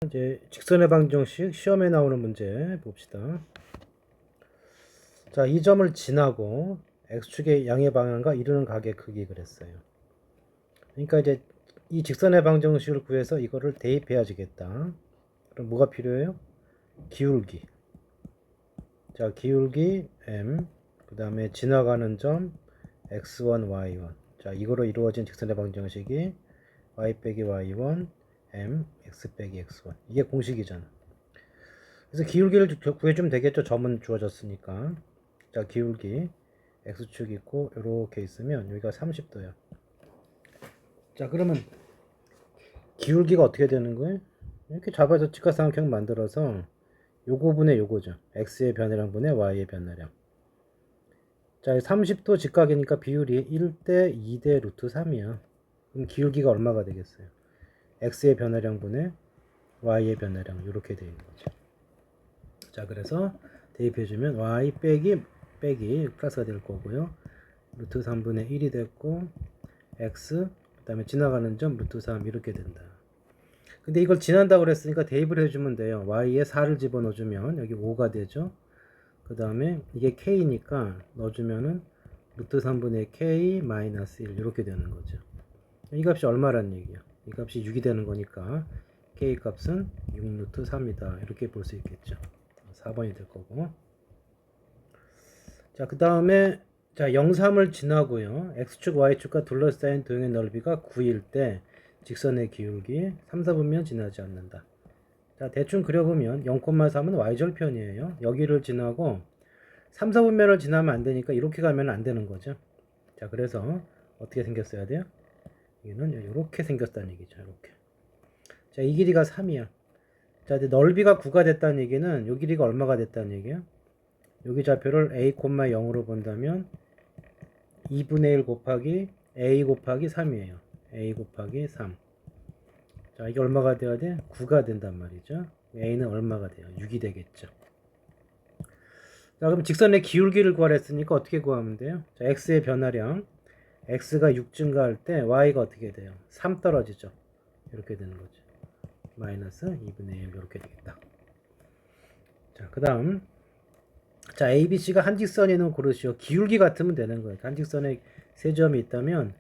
이제 직선의 방정식 시험에 나오는 문제 봅시다. 자, 이 점을 지나고 x축의 양의 방향과 이르는 각의 크기 그랬어요. 그러니까 이제 이 직선의 방정식을 구해서 이거를 대입해야 지겠다. 그럼 뭐가 필요해요? 기울기. 자, 기울기 m, 그 다음에 지나가는 점 x1, y1. 자, 이거로 이루어진 직선의 방정식이 y 빼기 y1, m, x 빼기 x1. 이게 공식이잖아. 그래서 기울기를 구해주면 되겠죠. 점은 주어졌으니까. 자, 기울기 x축 있고 이렇게 있으면 여기가 30도야. 자, 그러면 기울기가 어떻게 되는 거예요? 이렇게 잡아서 직각삼각형 만들어서 요거분의 요거죠. x의 변화량 분의 y의 변화량. 자, 30도 직각이니까 비율이 1대 2대 루트 3이야. 그럼 기울기가 얼마가 되겠어요? x의 변화량 분의 y의 변화량 이렇게 되는 거죠. 자, 그래서 대입해주면 y 빼기 플러스가 될 거고요. 루트 3분의 1이 됐고 x 그 다음에 지나가는 점 루트 3 이렇게 된다. 근데 이걸 지난다고 그랬으니까 대입을 해주면 돼요. y에 4를 집어넣어주면 여기 5가 되죠. 그 다음에 이게 k니까 넣어주면은 루트 3분의 k 마이너스 1 이렇게 되는 거죠. 이 값이 얼마란 얘기야? 이 값이 6이 되는 거니까 k 값은 6 루트 3이다 이렇게 볼 수 있겠죠. 4번이 될 거고. 자, 그 다음에 자, 0, 3을 지나고요. x축, y축과 둘러싸인 도형의 넓이가 9일 때 직선의 기울기 3, 4분면 지나지 않는다. 자, 대충 그려보면 0,3은 y절편이에요. 여기를 지나고 3, 4분면을 지나면 안 되니까 이렇게 가면 안 되는 거죠. 자, 그래서 어떻게 생겼어야 돼요? 이거는 이렇게 생겼다는 얘기죠. 이렇게. 자, 이 길이가 3이야. 자, 이제 넓이가 9가 됐다는 얘기는 이 길이가 얼마가 됐다는 얘기야? 여기 좌표를 a, 0으로 본다면 2분의 1 곱하기 a 곱하기 3이에요. a 곱하기 3. 자, 이게 얼마가 돼야 돼? 9가 된단 말이죠. a는 얼마가 돼요? 6이 되겠죠. 자, 그럼 직선의 기울기를 구하랬으니까 어떻게 구하면 돼요? 자, x의 변화량. x가 6 증가할 때 y가 어떻게 돼요? 3 떨어지죠. 이렇게 되는 거죠. 마이너스 2분의 1 이렇게 되겠다. 자, 그 다음 자, ABC가 한직선이는 고르시오. 기울기 같으면 되는 거예요. 한직선에 세 점이 있다면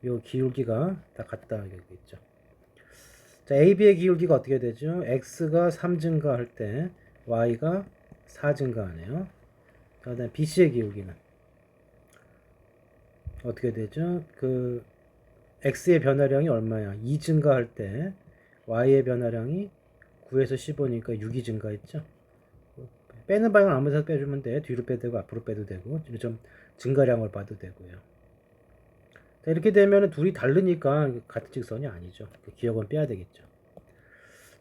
이 기울기가 다 같다 이겠죠. 자, AB의 기울기가 어떻게 되죠? X가 3 증가할 때 Y가 4 증가하네요. 자, 그다음 BC의 기울기는 어떻게 되죠? 그 X의 변화량이 얼마야? 2 증가할 때 Y의 변화량이 9에서 15니까 6이 증가했죠. 빼는 방향 아무 데나 빼주면 돼. 뒤로 빼도 되고 앞으로 빼도 되고 좀 증가량을 봐도 되고요. 자, 이렇게 되면 둘이 다르니까 같은 직선이 아니죠. 기억은 빼야 되겠죠.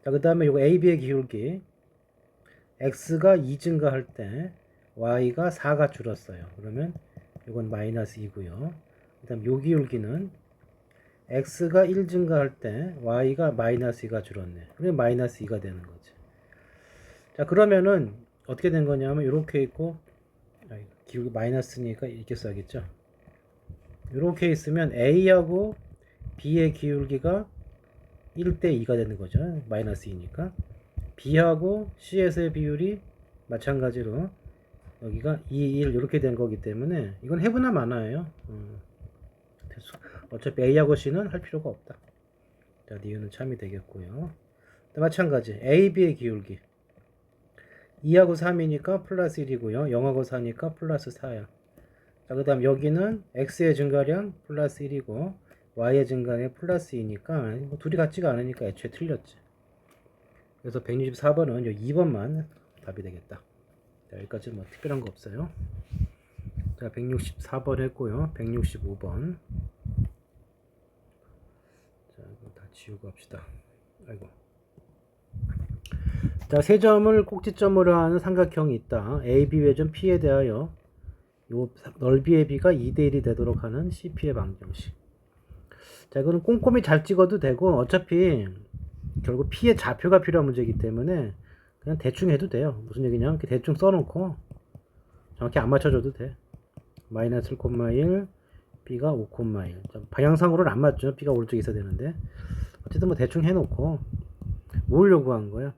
자, 그 다음에 이거 AB의 기울기 X가 2 증가할 때 Y가 4가 줄었어요. 그러면 이건 마이너스 2고요. 그 다음 요 기울기는 X가 1 증가할 때 Y가 마이너스 2가 줄었네. 그러면 마이너스 2가 되는 거죠. 자, 그러면은 어떻게 된 거냐면 이렇게 있고 기울기 마이너스니까 이렇게 써야겠죠. 이렇게 있으면 A하고 B의 기울기가 1대 2가 되는 거죠. 마이너스 2니까. B하고 C에서의 비율이 마찬가지로 여기가 2, 1 이렇게 된 거기 때문에 이건 해부나 마나예요. 어차피 A하고 C는 할 필요가 없다. 자, 니은은 참이 되겠고요. 마찬가지 A, B의 기울기 2하고 3이니까 플러스 1이고요. 0하고 4니까 플러스 4야. 자, 그 다음 여기는 X의 증가량 플러스 1이고 Y의 증가량 플러스 2니까 뭐 둘이 같지가 않으니까 애초에 틀렸지. 그래서 164번은 2번만 답이 되겠다. 자, 여기까지 뭐 특별한 거 없어요. 자, 164번 했고요. 165번. 자, 이거 다 지우고 합시다. 아이고. 자, 세 점을 꼭지점으로 하는 삼각형이 있다. AB 외점 P에 대하여 요 넓이의 B가 2대1이 되도록 하는 CP의 방정식. 자, 이거는 꼼꼼히 잘 찍어도 되고 어차피 결국 P의 좌표가 필요한 문제이기 때문에 그냥 대충 해도 돼요. 무슨 얘기냐면 이렇게 대충 써놓고 정확히 안 맞춰줘도 돼. 마이너스 1,1 B가 5,1 방향상으로는 안 맞죠. B가 오른쪽에 있어야 되는데 어쨌든 뭐 대충 해놓고 뭘 요구한 거야?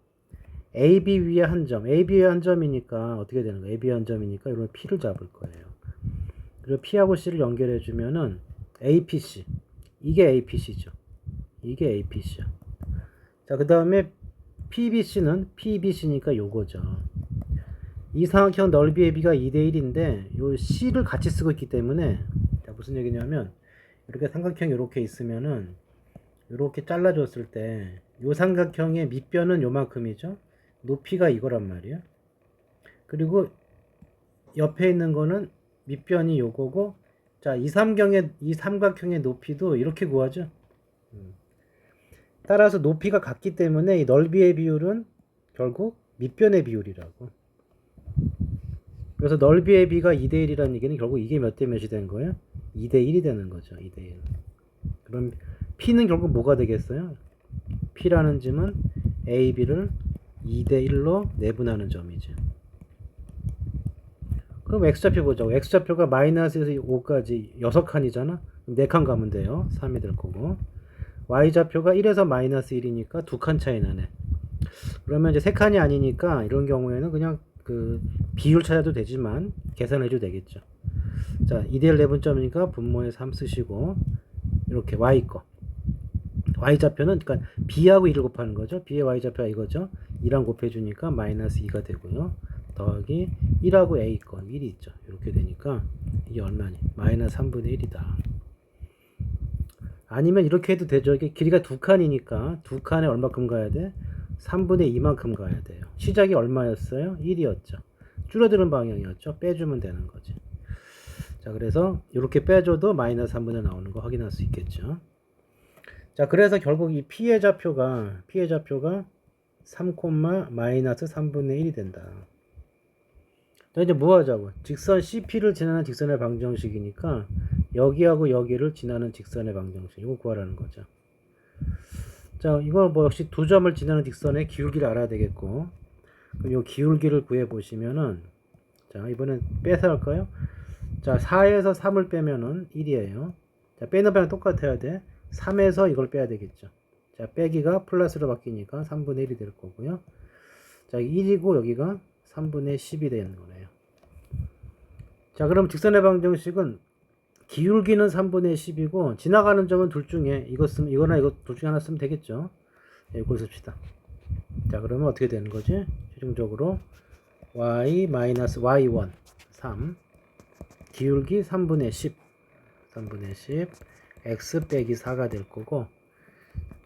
AB 위에 한 점, AB 위에 한 점이니까 어떻게 되는 거야? AB 위에 한 점이니까 이런 P를 잡을 거예요. 그리고 P하고 C를 연결해 주면은 APC, 이게 APC죠. 이게 APC야. 자, 그 다음에 PBC는 PBC니까 요거죠. 이 삼각형 넓이의 비가 2대1인데 요 C를 같이 쓰고 있기 때문에, 자, 무슨 얘기냐면 이렇게 삼각형이 이렇게 있으면은 이렇게 잘라줬을 때 요 삼각형의 밑변은 요만큼이죠. 높이가 이거란 말이에요. 그리고 옆에 있는 거는 밑변이 요거고, 자, 이 삼각형의 높이도 이렇게 구하죠. 따라서 높이가 같기 때문에 이 넓이의 비율은 결국 밑변의 비율이라고. 그래서 넓이의 비가 2대1이라는 얘기는 결국 이게 몇 대 몇이 된 거예요? 2대1이 되는 거죠. 2대1. 그럼 P는 결국 뭐가 되겠어요? P라는 점은 AB를 2대1로 내분하는 점이죠. 그럼 X좌표 보자고. X좌표가 마이너스에서 5까지 6칸이잖아. 4칸 가면 돼요. 3이 될 거고. Y좌표가 1에서 마이너스 1이니까 2칸 차이 나네. 그러면 이제 3칸이 아니니까 이런 경우에는 그냥 그 비율 찾아도 되지만 계산해도 되겠죠. 자, 2대1 내분점이니까 분모에 3 쓰시고, 이렇게 Y 거. Y좌표는 그러니까 B하고 2를 곱하는 거죠. B의 Y좌표가 이거죠. 2랑 곱해주니까 마이너스 2가 되고요. 더하기 1하고 A 거 1이 있죠. 이렇게 되니까 이게 얼마니? 마이너스 3분의 1이다. 아니면 이렇게 해도 되죠. 이게 길이가 2칸이니까 2칸에 얼마큼 가야 돼? 3분의 2만큼 가야 돼요. 시작이 얼마였어요? 1이었죠. 줄어드는 방향이었죠. 빼주면 되는 거지. 자, 그래서 이렇게 빼줘도 마이너스 3분의 나오는 거 확인할 수 있겠죠. 자, 그래서 결국 이 P의 좌표가 3, 마이너스 3분의 1이 된다. 자, 이제 뭐 하자고? 직선 CP를 지나는 직선의 방정식이니까 여기하고 여기를 지나는 직선의 방정식, 이거 구하라는 거죠. 자, 이거 뭐 역시 두 점을 지나는 직선의 기울기를 알아야 되겠고, 그럼 이 기울기를 구해 보시면은, 자, 이번엔 빼서 할까요? 자, 4에서 3을 빼면은 1이에요. 자, 빼는 방향 똑같아야 돼. 3에서 이걸 빼야 되겠죠. 자, 빼기가 플러스로 바뀌니까 3분의 1이 될 거고요. 자, 1이고 여기가 3분의 10이 되는 거네요. 자, 그럼 직선의 방정식은 기울기는 3분의 10이고 지나가는 점은 둘 중에 이거 쓰면, 이거나 이거 둘 중에 하나 쓰면 되겠죠. 네, 이걸 씁시다. 자, 그러면 어떻게 되는 거지? 최종적으로 y-y1 3 기울기 3분의 10 x 빼기 4가 될 거고,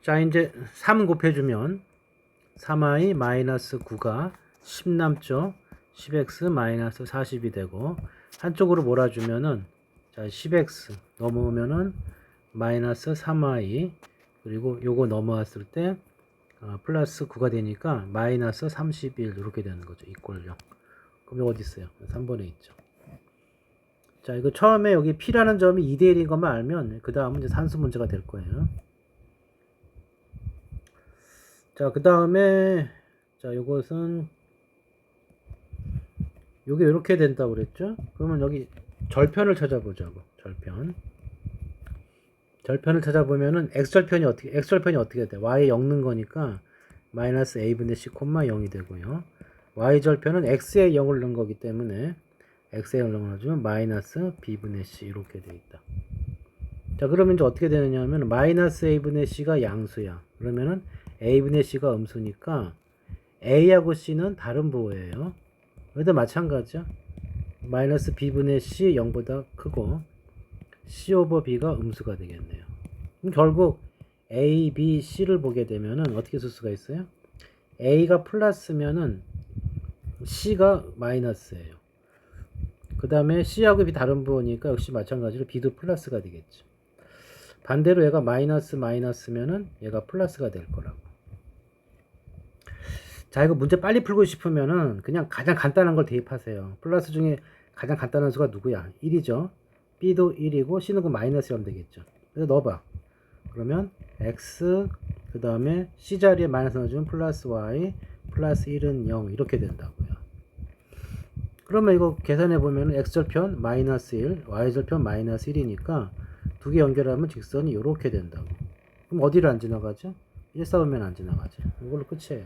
자, 이제 3 곱해주면 3i 마이너스 9가 10 남죠. 10x 마이너스 40이 되고, 한쪽으로 몰아주면은, 자, 10x 넘어오면은 마이너스 3i, 그리고 요거 넘어왔을 때 플러스 9가 되니까 마이너스 31 이렇게 되는 거죠. 이꼴 0. 그럼 이거 어디 있어요? 3번에 있죠. 자, 이거 처음에 여기 P라는 점이 2대1인 것만 알면 그 다음은 이제 산수 문제가 될 거예요. 자, 그 다음에, 자, 요것은 요게 이렇게 된다고 그랬죠? 그러면 여기 절편을 찾아보자고. 절편을 찾아보면은 x절편이 어떻게 돼? y에 엮는 거니까 마이너스 a분의 c, 0이 되고요. y절편은 x에 0을 넣은 거기 때문에 x에 0을 넣어주면 마이너스 b분의 c 이렇게 돼 있다. 자, 그러면 이제 어떻게 되느냐 하면 마이너스 a분의 c가 양수야. 그러면은 a분의 c가 음수니까 a하고 c는 다른 부호예요. 여기도 마찬가지죠. 마이너스 b분의 c 0보다 크고 c 오버 b가 음수가 되겠네요. 그럼 결국 a, b, c를 보게 되면은 어떻게 쓸 수가 있어요? a가 플러스면은 c가 마이너스예요. 그 다음에 c하고 b 다른 부호니까 역시 마찬가지로 b도 플러스가 되겠죠. 반대로 얘가 마이너스면은 얘가 플러스가 될 거라고. 자, 이거 문제 빨리 풀고 싶으면은 그냥 가장 간단한 걸 대입하세요. 플러스 중에 가장 간단한 수가 누구야? 1이죠. b도 1이고 c는 그 마이너스 0 되겠죠. 그래서 넣어봐. 그러면 x 그 다음에 c 자리에 마이너스 넣어주면 플러스 y 플러스 1은 0 이렇게 된다고요. 그러면 이거 계산해 보면 x절편 마이너스 1 y절편 마이너스 1이니까 두 개 연결하면 직선이 이렇게 된다고. 그럼 어디를 안 지나가죠? 1사분면 안 지나가지. 이걸로 끝이에요.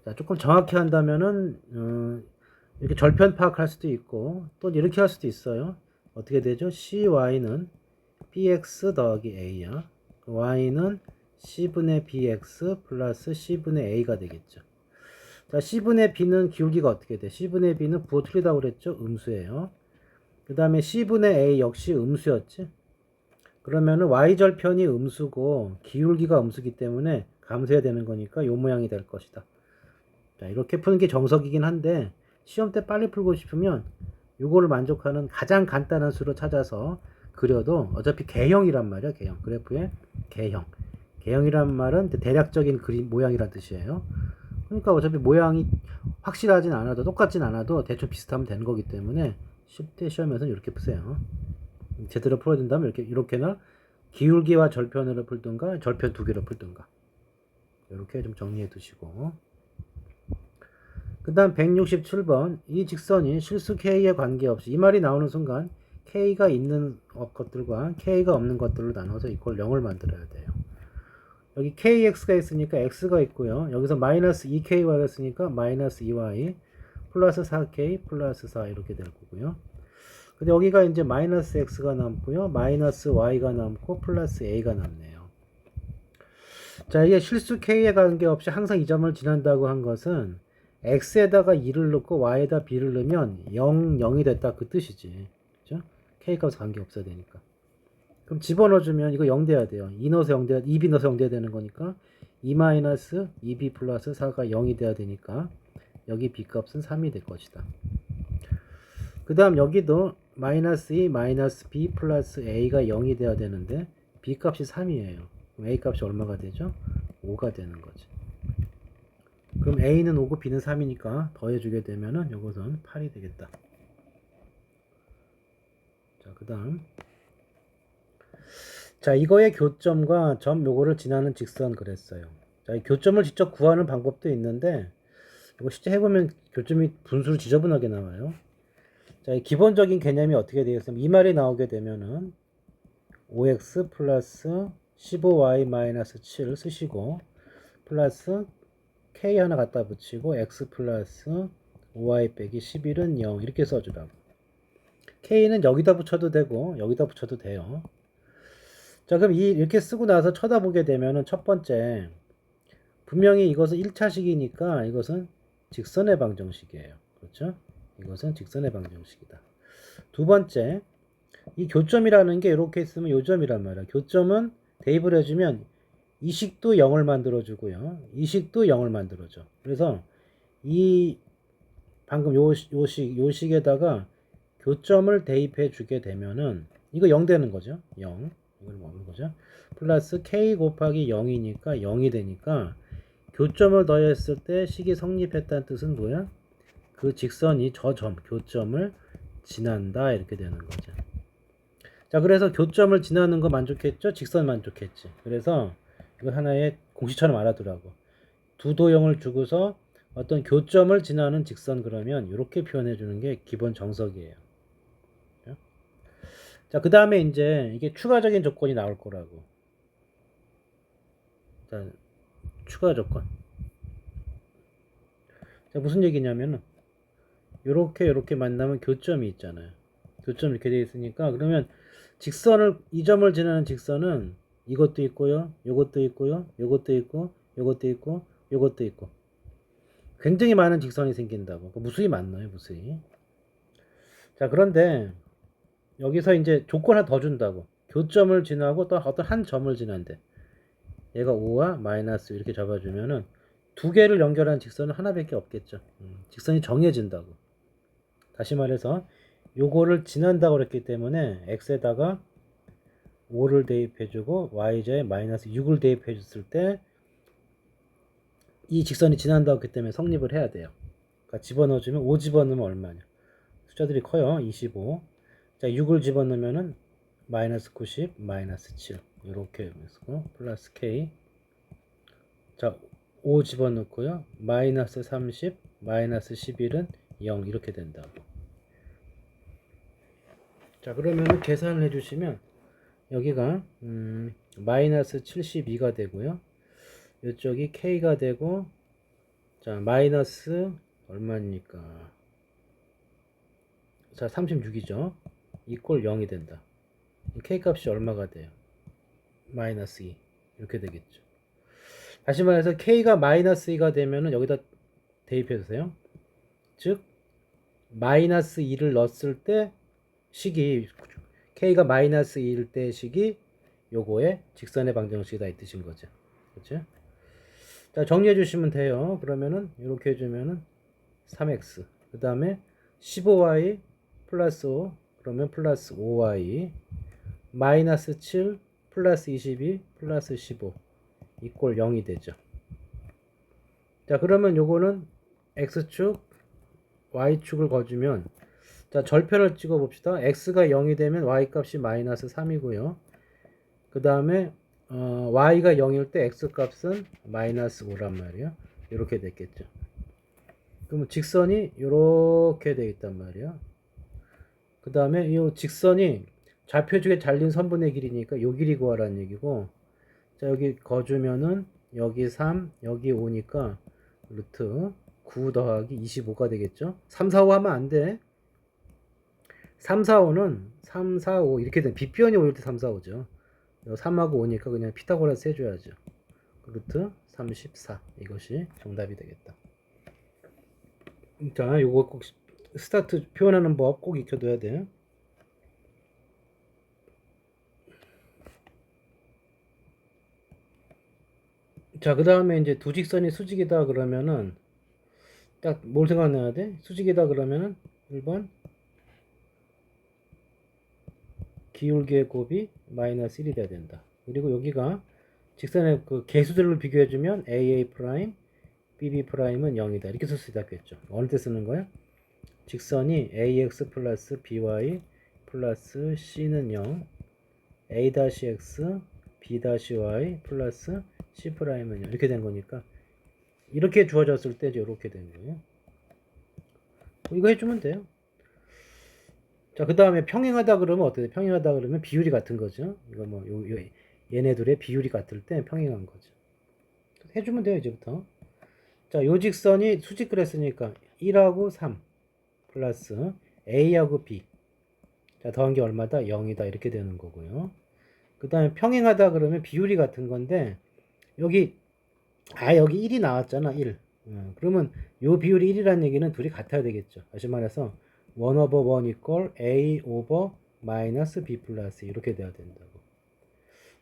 자, 조금 정확히 한다면은 이렇게 절편 파악할 수도 있고 또 이렇게 할 수도 있어요. 어떻게 되죠? CY는 BX 더하기 A야. Y는 C분의 BX 플러스 C분의 A가 되겠죠. 자, C분의 B는 기울기가 어떻게 돼? C분의 B는 부호 틀리다고 그랬죠? 음수예요. 그 다음에 C분의 A 역시 음수였지? 그러면은 Y절편이 음수고 기울기가 음수기 때문에 감수해야 되는 거니까 요 모양이 될 것이다. 자, 이렇게 푸는 게 정석이긴 한데 시험 때 빨리 풀고 싶으면 요거를 만족하는 가장 간단한 수로 찾아서 그려도 어차피 개형이란 말이야. 개형. 그래프의 개형. 개형이란 말은 대략적인 그림 모양이란 뜻이에요. 그러니까 어차피 모양이 확실하진 않아도 똑같진 않아도 대충 비슷하면 되는 거기 때문에 10대 시험에서는 이렇게 푸세요. 제대로 풀어야 된다면 이렇게나 기울기와 절편으로 풀든가 절편 두 개로 풀든가 이렇게 좀 정리해 두시고, 그 다음 167번 이 직선이 실수 K에 관계없이, 이 말이 나오는 순간 K가 있는 것들과 K가 없는 것들로 나눠서 이걸 0을 만들어야 돼요. 여기 KX가 있으니까 X가 있고요. 여기서 마이너스 2KY가 있으니까 마이너스 2Y 플러스 4K 플러스 4 이렇게 될 거고요. 근데 여기가 이제 마이너스 X가 남고요. 마이너스 Y가 남고 플러스 A가 남네요. 자, 이게 실수 K에 관계없이 항상 이 점을 지난다고 한 것은 X에다가 2를 넣고 Y에다 B를 넣으면 0, 0이 됐다 그 뜻이지. 그죠? K 값 관계없어야 되니까. 그럼 집어넣어주면 이거 0 돼야 돼요. 2 넣어서 0 돼야, 2B 넣어서 0 돼야 되는 거니까 2 마이너스 2B 플러스 4가 0이 돼야 되니까 여기 B 값은 3이 될 것이다. 그 다음 여기도 마이너스 2 마이너스 B 플러스 A가 0이 돼야 되는데 B 값이 3이에요. 그럼 A 값이 얼마가 되죠? 5가 되는 거지. 그럼 A는 5고 B는 3이니까 더해주게 되면은 요것은 8이 되겠다. 자, 그 다음. 자, 이거의 교점과 점 요거를 지나는 직선 그랬어요. 자, 이 교점을 직접 구하는 방법도 있는데 이거 실제 해보면 교점이 분수로 지저분하게 나와요. 자, 이 기본적인 개념이 어떻게 되겠으면 이 말이 나오게 되면은 5x 플러스 15y 마이너스 7 쓰시고 플러스 k 하나 갖다 붙이고 x 플러스 5y 빼기 11은 0 이렇게 써주라고. k는 여기다 붙여도 되고 여기다 붙여도 돼요. 자, 그럼 이렇게 쓰고 나서 쳐다보게 되면은 첫 번째, 분명히 이것은 1차식이니까 이것은 직선의 방정식이에요. 그렇죠? 이것은 직선의 방정식이다. 두 번째, 이 교점이라는 게 이렇게 있으면 요점이란 말이야. 교점은 대입을 해주면 이 식도 0을 만들어주고요. 이 식도 0을 만들어줘. 그래서 이 방금 요 식에다가 교점을 대입해 주게 되면은 이거 0 되는 거죠. 0. 이걸 뭐하는 거죠? 플러스 k 곱하기 0이니까 0이 되니까 교점을 더했을 때 식이 성립했다는 뜻은 뭐야? 그 직선이 저 점, 교점을 지난다 이렇게 되는 거죠. 자, 그래서 교점을 지나는 거 만족했죠? 직선 만족했지. 그래서 이거 하나의 공식처럼 알아두라고. 두 도형을 주고서 어떤 교점을 지나는 직선 그러면 이렇게 표현해 주는 게 기본 정석이에요. 자, 그 다음에 이제 이게 추가적인 조건이 나올 거라고. 자, 추가 조건. 자, 무슨 얘기냐면은 요렇게 만나면 교점이 있잖아요. 교점 이렇게 되어 있으니까 그러면 직선을 이 점을 지나는 직선은 이것도 있고요. 요것도 있고요. 요것도 있고 요것도 있고 요것도 있고 굉장히 많은 직선이 생긴다고. 무수히 많나요? 무수히. 자, 그런데 여기서 이제 조건 하나 더 준다고. 교점을 지나고 또 어떤 한 점을 지난대. 얘가 5와 마이너스 이렇게 잡아주면은 두 개를 연결한 직선은 하나밖에 없겠죠. 직선이 정해진다고. 다시 말해서 요거를 지난다고 그랬기 때문에 x에다가 5를 대입해주고 y좌에 마이너스 6을 대입해줬을 때 이 직선이 지난다고 했기 때문에 성립을 해야 돼요. 그러니까 집어넣어주면 5 집어넣으면 얼마냐. 숫자들이 커요. 25. 자, 6을 집어넣으면은 마이너스 90, 마이너스 7 이렇게 해서 플러스 k. 자, 5 집어넣고요. 마이너스 30, 마이너스 11은 0 이렇게 된다고. 자, 그러면 계산을 해주시면 여기가 마이너스 72가 되고요. 이쪽이 K가 되고, 자, 마이너스 얼마입니까? 자, 36이죠. 이꼴 0이 된다. K 값이 얼마가 돼요? 마이너스 2. 이렇게 되겠죠. 다시 말해서 K가 마이너스 2가 되면은 여기다 대입해 주세요. 즉, 마이너스 2를 넣었을 때 식이, K가 마이너스 2일 때 식이 요거의 직선의 방정식이다 이 뜻인 거죠. 그렇죠? 자, 정리해 주시면 돼요. 그러면은 이렇게 해주면은 3x 그 다음에 15y 플러스 5 그러면 플러스 5y 마이너스 7 플러스 22 플러스 15 이꼴 0이 되죠. 자, 그러면 요거는 x축 y축을 거주면, 자, 절편을 찍어 봅시다. x가 0이 되면 y 값이 마이너스 3이고요. 그 다음에 y가 0일 때 x 값은 마이너스 5란 말이야. 이렇게 됐겠죠. 그럼 직선이 이렇게 돼 있단 말이야. 그 다음에 이 직선이 좌표축에 잘린 선분의 길이니까 요 길이 구하라는 얘기고, 자, 여기 거주면은 여기 3 여기 5니까 루트 9 더하기 25가 되겠죠. 3, 4, 5 하면 안 돼. 3, 4, 5는 3, 4, 5 이렇게 된 빗변이 5일 때 3, 4, 5죠. 3하고 5니까 그냥 피타고라스 해줘야죠. 루트 34 이것이 정답이 되겠다. 자, 요거 꼭 스타트 표현하는 법 꼭 익혀둬야 돼. 자, 그 다음에 이제 두 직선이 수직이다 그러면은 딱 뭘 생각해야 돼? 수직이다 그러면은 1번 기울기의 곱이 마이너스 1이 돼야 된다. 그리고 여기가 직선의 그 개수들을 비교해주면 AA 프라임, BB 프라임은 0이다. 이렇게 쓸 수 있겠죠. 어느 때 쓰는 거야? 직선이 AX 플러스 BY 플러스 C는 0, A-X, B-Y 플러스 C 프라임은 0 이렇게 된 거니까 이렇게 주어졌을 때 이제 이렇게 되는 거예요. 이거 해주면 돼요. 자, 그 다음에 평행하다 그러면 어떻게 돼? 평행하다 그러면 비율이 같은 거죠. 이거 뭐 얘네들의 비율이 같을 때 평행한 거죠. 해주면 돼요 이제부터. 자, 요 직선이 수직 그랬으니까 1하고 3 플러스 A하고 B, 자, 더한 게 얼마다? 0이다 이렇게 되는 거고요. 그 다음에 평행하다 그러면 비율이 같은 건데 여기 여기 1이 나왔잖아. 1. 그러면 요 비율이 1이라는 얘기는 둘이 같아야 되겠죠. 다시 말해서 1 over 1 equal A over 마이너스 B 플러스 이렇게 돼야 된다고.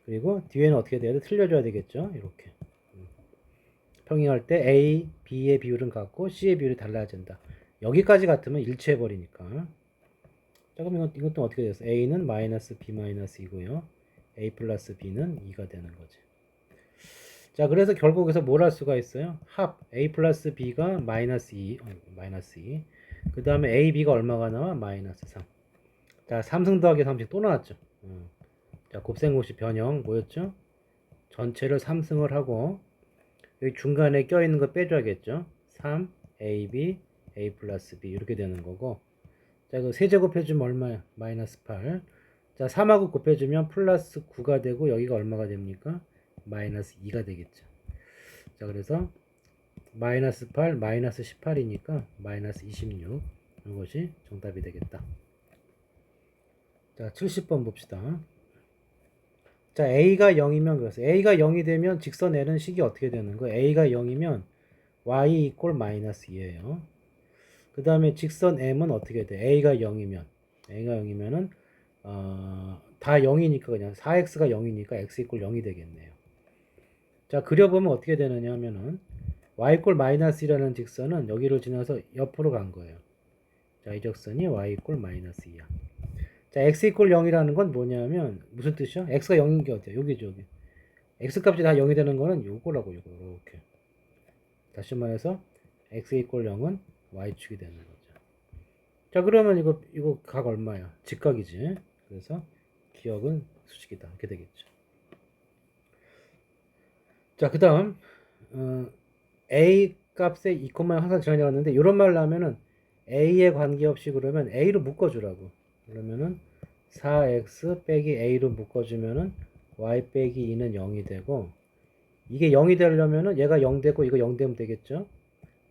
그리고 뒤에는 어떻게 돼야 돼? 틀려줘야 되겠죠. 이렇게. 평행할 때 A, B의 비율은 같고 C의 비율이 달라야 된다. 여기까지 같으면 일치해 버리니까. 자, 그럼 이것도 어떻게 됐어? A는 마이너스 B 마이너스 이고요. A 플러스 B는 2가 되는 거지. 자, 그래서 결국에서 뭘 할 수가 있어요? 합 A 플러스 B가 마이너스 2, 마이너스 2. 그 다음에 A, B가 얼마가 나와? 마이너스 3. 자, 3승 더하기 3씩 또 나왔죠. 자, 곱셈공식 변형 뭐였죠? 전체를 3승을 하고 여기 중간에 껴있는 거 빼줘야겠죠. 3, A, B, A 플러스 B 이렇게 되는 거고, 자, 그 세제곱 해주면 얼마야? 마이너스 8. 자, 3하고 곱해주면 플러스 9가 되고 여기가 얼마가 됩니까? 마이너스 2가 되겠죠. 자, 그래서 마이너스 8, 마이너스 18이니까 마이너스 26 이것이 정답이 되겠다. 자, 70번 봅시다. 자, A가 0이면 그래서 A가 0이 되면 직선 L은 식이 어떻게 되는 거예요? A가 0이면 Y 이꼴 마이너스 2예요. 그 다음에 직선 M은 어떻게 돼? A가 0이면은 다 0이니까 그냥 4x가 0이니까 x 이꼴 0이 되겠네요. 자, 그려보면 어떻게 되느냐 하면은 y 이꼴 마이너스 2라는 직선은 여기를 지나서 옆으로 간 거예요. 자, 이 직선이 y 이꼴 마이너스 2야. 자, x 이꼴 0이라는 건 뭐냐면 무슨 뜻이야? x가 0인 게 어디야? 여기죠, 여기. x 값이 다 0이 되는 거는 요거라고, 요거. 이렇게. 다시 말해서 x 이꼴 0은 y축이 되는 거죠. 자, 그러면 이거 각 얼마야? 직각이지. 그래서 기억은 수직이다. 이렇게 되겠죠. 자, 그 다음 a 값에 2, 항상 정해져 왔는데 이런 말을 하면은 a에 관계없이 그러면 a로 묶어주라고. 그러면은 4x 빼기 a로 묶어주면은 y 빼기 2는 0이 되고, 이게 0이 되려면은 얘가 0 되고 이거 0 되면 되겠죠?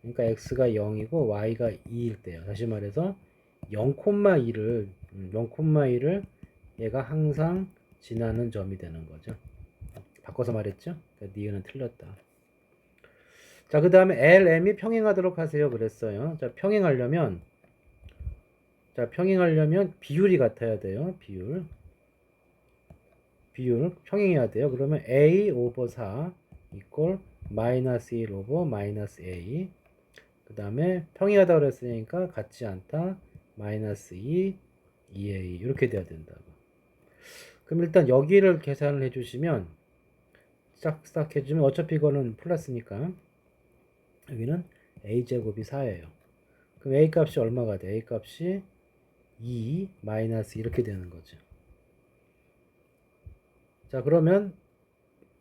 그러니까 x가 0이고 y가 2일 때요. 다시 말해서 0,2를 0,2를 얘가 항상 지나는 점이 되는 거죠. 바꿔서 말했죠? 그러니까 니은은 틀렸다. 자, 그 다음에 LM이 평행하도록 하세요. 그랬어요. 자, 평행하려면 비율이 같아야 돼요. 비율 평행해야 돼요. 그러면 A 오버 4 이꼴 마이너스 1 오버 마이너스 A. 그 다음에 평행하다 그랬으니까 같지 않다. 마이너스 2, 2A 이렇게 돼야 된다고. 그럼 일단 여기를 계산을 해주시면 싹싹 해주면 어차피 이거는 플러스니까 여기는 A제곱이 4예요. 그럼 A 값이 얼마가 돼? A 값이 2 마이너스 이렇게 되는 거죠. 자, 그러면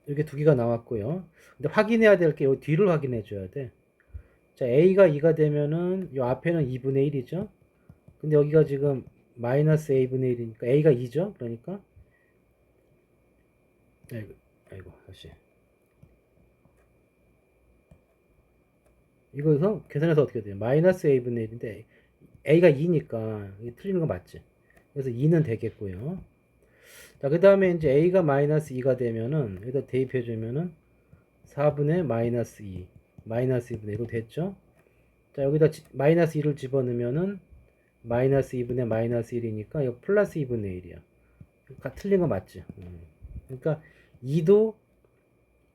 이렇게 두 개가 나왔고요. 근데 확인해야 될 게 이 뒤를 확인해 줘야 돼. 자, A가 2가 되면은 이 앞에는 2분의 1이죠. 근데 여기가 지금 마이너스 A분의 1이니까 A가 2죠. 그러니까 아이고 다시 이거에서 계산해서 어떻게 돼요? 마이너스 A분의 1인데 A가 2니까 이게 틀리는 거 맞지? 그래서 2는 되겠고요. 자, 그 다음에 이제 A가 마이너스 2가 되면은 여기다 대입해 주면은 4분의 마이너스 2 마이너스 2분의 1로 됐죠? 자, 여기다 마이너스 2를 집어넣으면은 마이너스 2분의 마이너스 1이니까 이거 플러스 2분의 1이야. 틀린 거 맞지? 그러니까 2도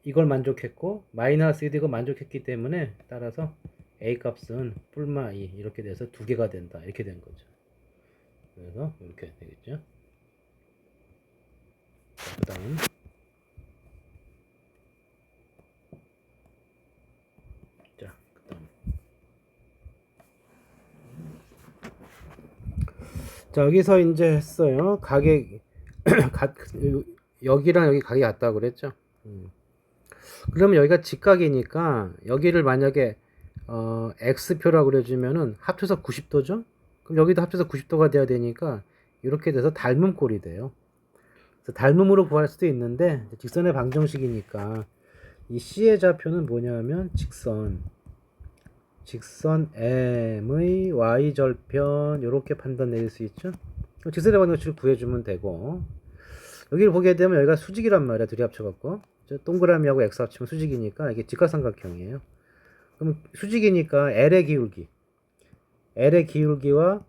이걸 만족했고 마이너스 2도 이걸 만족했기 때문에 따라서 A 값은 뿔마 2 이렇게 돼서 두 개가 된다. 이렇게 된 거죠. 그래서 이렇게 되겠죠. 그 다음 자, 여기서 이제 했어요. 가격 여기랑 여기 가격이 같다고 그랬죠. 그러면 여기가 직각이니까 여기를 만약에 x표라고 그려주면은 합쳐서 90도죠. 그럼 여기도 합쳐서 90도가 돼야 되니까 이렇게 돼서 닮은 꼴이 돼요. 그래서 닮음으로 구할 수도 있는데 직선의 방정식이니까 이 C의 좌표는 뭐냐면 직선 M의 y절편 이렇게 판단 내릴 수 있죠. 직선의 방정식을 구해주면 되고 여기를 보게 되면 여기가 수직이란 말이야. 둘이 합쳐갖고 동그라미하고 x 합치면 수직이니까 이게 직각삼각형이에요. 그럼 수직이니까 L의 기울기와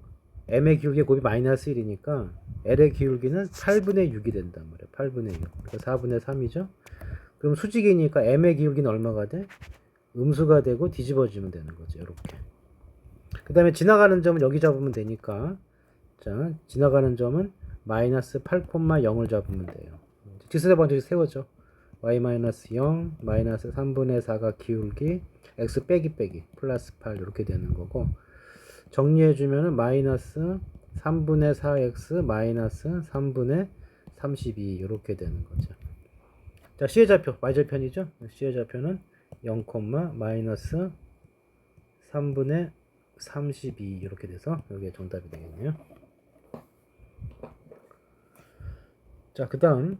M의 기울기의 곱이 마이너스 1이니까 L의 기울기는 8분의 6이 된단 말이에요. 8분의 6. 그러니까 4분의 3이죠. 그럼 수직이니까 M의 기울기는 얼마가 돼? 음수가 되고 뒤집어지면 되는 거죠. 이렇게. 그 다음에 지나가는 점은 여기 잡으면 되니까 자, 지나가는 점은 마이너스 8,0을 잡으면 돼요. 직선의 방정식 세워져. y-0 마이너스 3분의 4가 기울기 x 빼기 플러스 8 이렇게 되는 거고 정리해주면은 마이너스 3분의 4x 마이너스 3분의 32 이렇게 되는 거죠. 자, C의 좌표 y절편이죠. C의 좌표는 0, 마이너스 3분의 32 이렇게 돼서 여기에 정답이 되겠네요. 자, 그 다음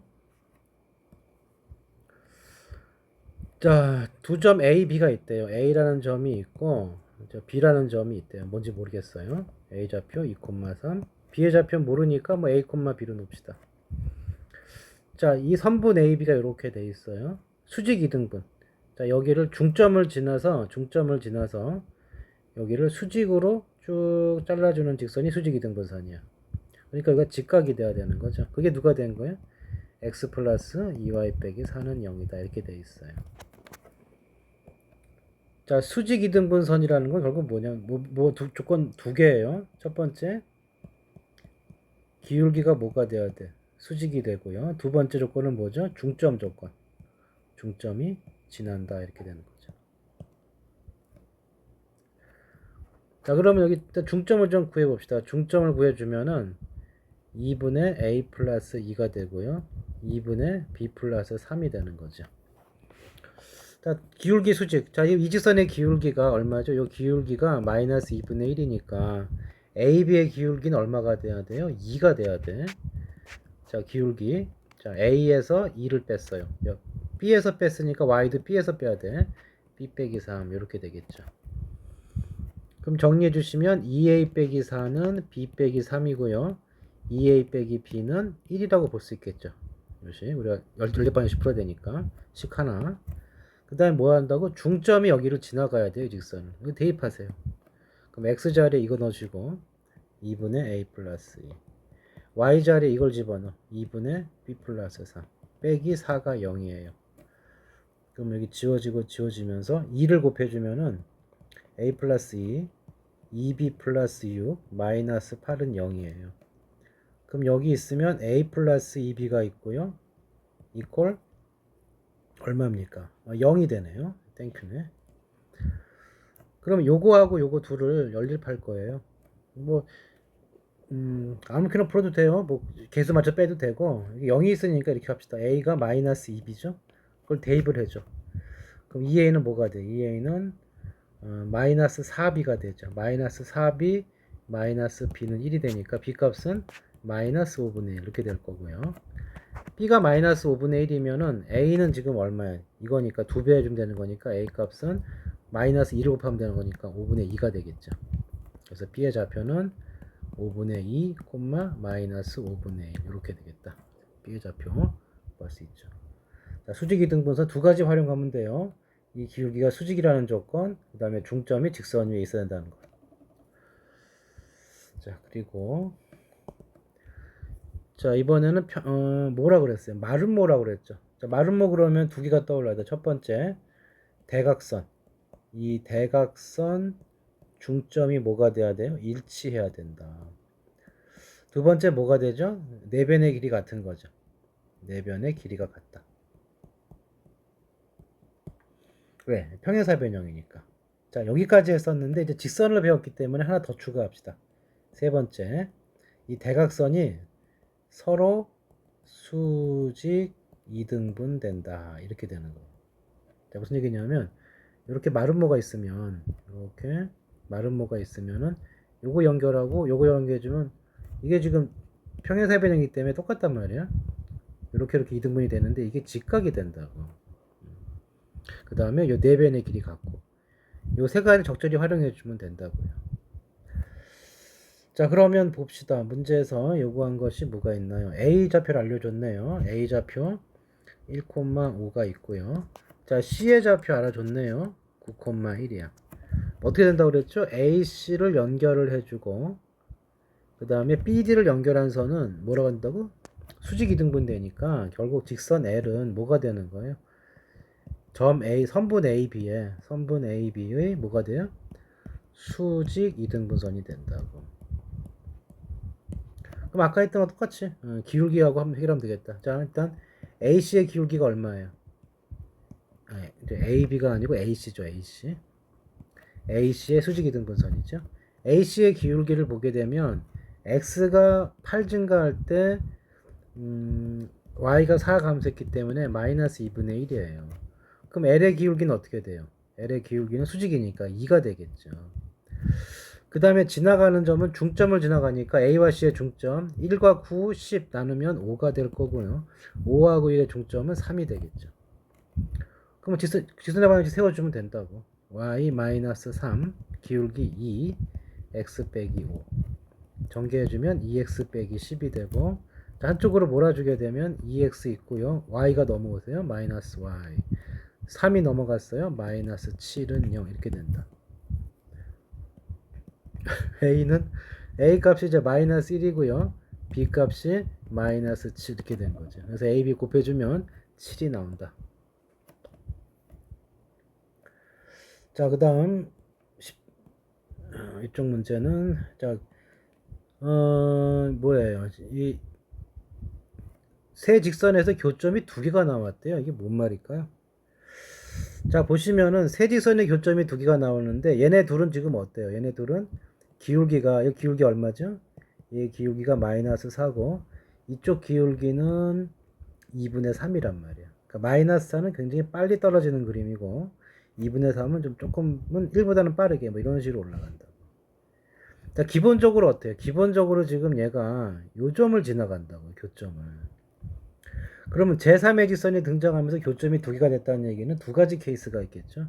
자, 두 점 A, B가 있대요. A라는 점이 있고 B라는 점이 있대요. 뭔지 모르겠어요. A 좌표 2,3 B의 좌표 모르니까 뭐 A, B로 놓읍시다. 자, 이 선분 AB가 이렇게 돼 있어요. 수직 이등분. 자, 여기를 중점을 지나서 여기를 수직으로 쭉 잘라주는 직선이 수직 이등분선이야. 그러니까 이거 직각이 돼야 되는 거죠. 그게 누가 된 거예요? x 플러스 2y 빼기 4는 0이다. 이렇게 돼 있어요. 자, 수직 이등분선이라는 건 결국 뭐냐? 조건 두 개예요. 첫 번째, 기울기가 뭐가 돼야 돼? 수직이 되고요. 두 번째 조건은 뭐죠? 중점 조건. 중점이 지난다. 이렇게 되는 거죠. 자, 그러면 여기 중점을 좀 구해봅시다. 중점을 구해주면은 2분의 a 플러스 2가 되고요. 2분의 b 플러스 3이 되는 거죠. 자, 기울기 수직. 자, 이 직선의 기울기가 얼마죠? 이 기울기가 마이너스 2분의 1이니까 AB의 기울기는 얼마가 돼야 돼요? 2가 돼야 돼. 자, 기울기. 자, A에서 2를 뺐어요. B에서 뺐으니까 Y도 B에서 빼야 돼. B 빼기 3 이렇게 되겠죠. 그럼 정리해 주시면 2A 빼기 4는 B 빼기 3이고요. 2A 빼기 B는 1이라고 볼 수 있겠죠. 역시 우리가 14번씩 풀어야 되니까 식 하나. 그 다음에 뭐 한다고? 중점이 여기로 지나가야 돼요. 직선을. 이거 대입하세요. 그럼 X자리에 이거 넣어주고 2분의 A 플러스 2. Y자리에 이걸 집어넣어. 2분의 B 플러스 3. 빼기 4가 0이에요. 그럼 여기 지워지고 지워지면서 2를 곱해주면은 A 플러스 2, 2B 플러스 6, 마이너스 8은 0이에요. 그럼 여기 있으면 A 플러스 2B가 있고요. 이퀄 얼마입니까? 0이 되네요. 땡큐네. 그럼 요거하고 요거 둘을 연립할 거예요. 뭐 아무렇게나 풀어도 돼요. 뭐 개수 맞춰 빼도 되고 0이 있으니까 이렇게 합시다. A가 마이너스 2B죠. 그걸 대입을 해줘. 그럼 2A는 뭐가 돼? 2A는 마이너스 4B가 되죠. 마이너스 4B 마이너스 B는 1이 되니까 B 값은 마이너스 5분의 1 이렇게 될 거고요. B가 마이너스 5분의 1이면은 A는 지금 얼마야? 이거니까 2배 해주면 되는 거니까 A 값은 마이너스 2를 곱하면 되는 거니까 5분의 2가 되겠죠. 그래서 B의 좌표는 5분의 2, 마이너스 5분의 1 이렇게 되겠다. B의 좌표 구할 수 있죠. 자, 수직이등분선 두 가지 활용하면 돼요. 이 기울기가 수직이라는 조건, 그 다음에 중점이 직선 위에 있어야 된다는 거. 자, 그리고 자, 이번에는 뭐라 그랬어요? 마름모라고 그랬죠. 자, 마름모 그러면 두 개가 떠올라야 돼. 첫 번째, 대각선. 이 대각선 중점이 뭐가 돼야 돼요? 일치해야 된다. 두 번째 뭐가 되죠? 내변의 길이 같은 거죠. 내변의 길이가 같다. 왜? 평행사 변형이니까. 자, 여기까지 했었는데 이제 직선을 배웠기 때문에 하나 더 추가합시다. 세 번째, 이 대각선이 서로 수직 이등분 된다. 이렇게 되는 거예요. 자, 무슨 얘기냐면 이렇게 마름모가 있으면 이렇게 마름모가 있으면은 요거 연결하고 요거 연결해주면 이게 지금 평행사 변형이기 때문에 똑같단 말이야. 이렇게 이등분이 되는데 이게 직각이 된다고. 그 다음에 요 네 변의 길이 같고 요 세 가지를 적절히 활용해 주면 된다고요. 자, 그러면 봅시다. 문제에서 요구한 것이 뭐가 있나요? A 좌표를 알려줬네요. A 좌표 1,5가 있고요. 자, C의 좌표 알아줬네요. 9,1이야. 어떻게 된다고 그랬죠? AC를 연결을 해주고 그 다음에 BD를 연결한 선은 뭐라고 한다고? 수직 이등분 되니까 결국 직선 L은 뭐가 되는 거예요? 점 A, 선분 AB의 뭐가 돼요? 수직 이등분선이 된다고. 그럼 아까 했던 거 똑같이 기울기하고 한번 해결하면 되겠다. 자, 일단 AC의 기울기가 얼마예요? AB가 아니고 AC죠. AC의 수직 이등분선이죠. AC의 기울기를 보게 되면 X가 8 증가할 때 Y가 4 감소했기 때문에 마이너스 2분의 1이에요. 그럼 L의 기울기는 어떻게 돼요? L의 기울기는 수직이니까 2가 되겠죠. 그 다음에 지나가는 점은 중점을 지나가니까 A와 C의 중점 1과 9, 10 나누면 5가 될 거고요. 5하고 1의 중점은 3이 되겠죠. 그럼 직선의 방향을 세워주면 된다고. Y-3 기울기 2 X 빼기 5 전개해주면 2X 빼기 10이 되고 한쪽으로 몰아주게 되면 2X 있고요. Y가 넘어오세요. 마이너스 Y 3이 넘어갔어요. 마이너스 7은 0 이렇게 된다. A는 A 값이 이제 마이너스 1이고요. B 값이 마이너스 7 이렇게 된 거죠. 그래서 A, B 곱해주면 7이 나온다. 자, 그 다음 이쪽 문제는 자, 뭐예요? 이 세 직선에서 교점이 두 개가 나왔대요. 이게 뭔 말일까요? 자, 보시면은 세 직선의 교점이 두 개가 나오는데 얘네 둘은 지금 어때요? 얘네 둘은 기울기가 이 기울기 얼마죠? 이 기울기가 마이너스 4고 이쪽 기울기는 2분의 3이란 말이야. 그러니까 마이너스 4는 굉장히 빨리 떨어지는 그림이고 2분의 3은 좀 조금은 1보다는 빠르게 뭐 이런 식으로 올라간다. 자, 기본적으로 어때요? 기본적으로 지금 얘가 요 점을 지나간다고, 교점을. 그러면 제3의 직선이 등장하면서 교점이 두 개가 됐다는 얘기는 두 가지 케이스가 있겠죠.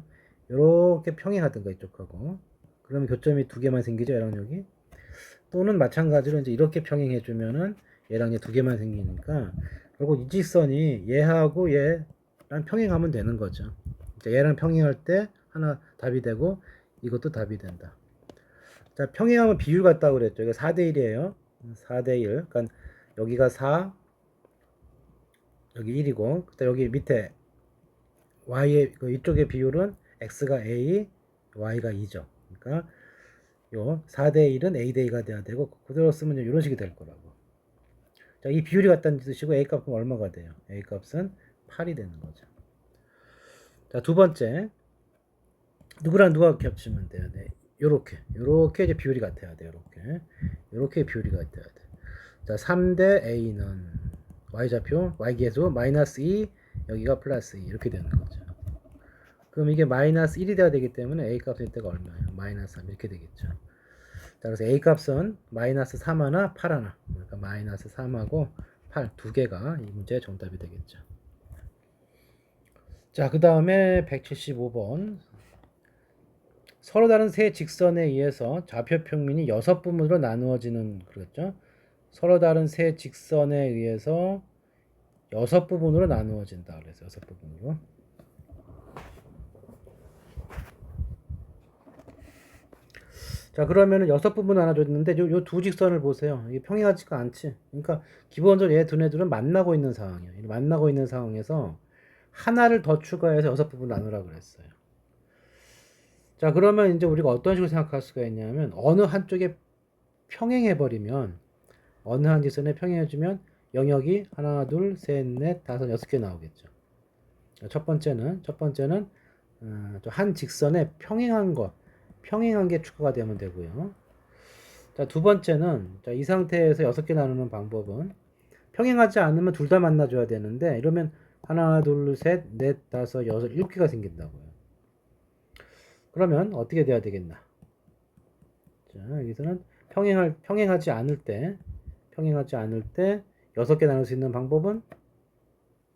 이렇게 평행하든가 이쪽하고. 그러면 교점이 두 개만 생기죠, 얘랑 여기. 또는 마찬가지로 이제 이렇게 평행해 주면은 얘랑 얘 두 개만 생기니까 결국 이 직선이 얘하고 얘랑 평행하면 되는 거죠. 얘랑 평행할 때 하나 답이 되고 이것도 답이 된다. 자, 평행하면 비율 같다고 그랬죠. 이거 4대 1이에요. 4대 1. 그러니까 여기가 4, 여기 1이고, 그다음 여기 밑에 y의 이쪽의 비율은 x가 a, y가 2죠. 그러니까 요 4대 1은 a 대 2가 돼야 되고 그대로 쓰면 이런 식이 될 거라고. 자, 이 비율이 같다는 뜻이고 a 값은 얼마가 돼요? a 값은 8이 되는 거죠. 자, 두 번째. 누구랑 누가 겹치면 돼요? 네. 요렇게 이제 비율이 같아야 돼요. 요렇게 비율이 같아야 돼. 자, 3대 a는 y좌표, y계수 마이너스 2, 여기가 플러스 2 이렇게 되는 거죠. 그럼 이게 마이너스 1이 돼야 되기 때문에 a 값의 때가 얼마예요? 마이너스 3 이렇게 되겠죠. 자, 그래서 a 값은 마이너스 3 하나, 8 하나. 그러니까 마이너스 3하고 8 두 개가 이 문제의 정답이 되겠죠. 자, 그 다음에 175번. 서로 다른 세 직선에 의해서 좌표 평면이 6부분으로 나누어지는 그랬죠. 서로 다른 세 직선에 의해서 6부분으로 나누어진다. 그래서 6부분으로. 자, 그러면은 6부분 나눠줬는데 요 두 직선을 보세요. 이게 평행하지가 않지. 그러니까 기본적으로 얘 두네들은 만나고 있는 상황이에요. 만나고 있는 상황에서 하나를 더 추가해서 6부분 나누라고 그랬어요. 자, 그러면 이제 우리가 어떤 식으로 생각할 수가 있냐면 어느 한쪽에 평행해버리면 어느 한 직선에 평행해주면 영역이 하나, 둘, 셋, 넷, 다섯, 6개 나오겠죠. 첫 번째는 한 직선에 평행한 게 추가가 되면 되고요. 자, 두 번째는 이 상태에서 6개 나누는 방법은 평행하지 않으면 둘 다 만나줘야 되는데 이러면 하나, 둘, 셋, 넷, 다섯, 여섯, 7개가 생긴다고요. 그러면 어떻게 돼야 되겠나? 자, 여기서는 평행하지 않을 때 6개 나눌 수 있는 방법은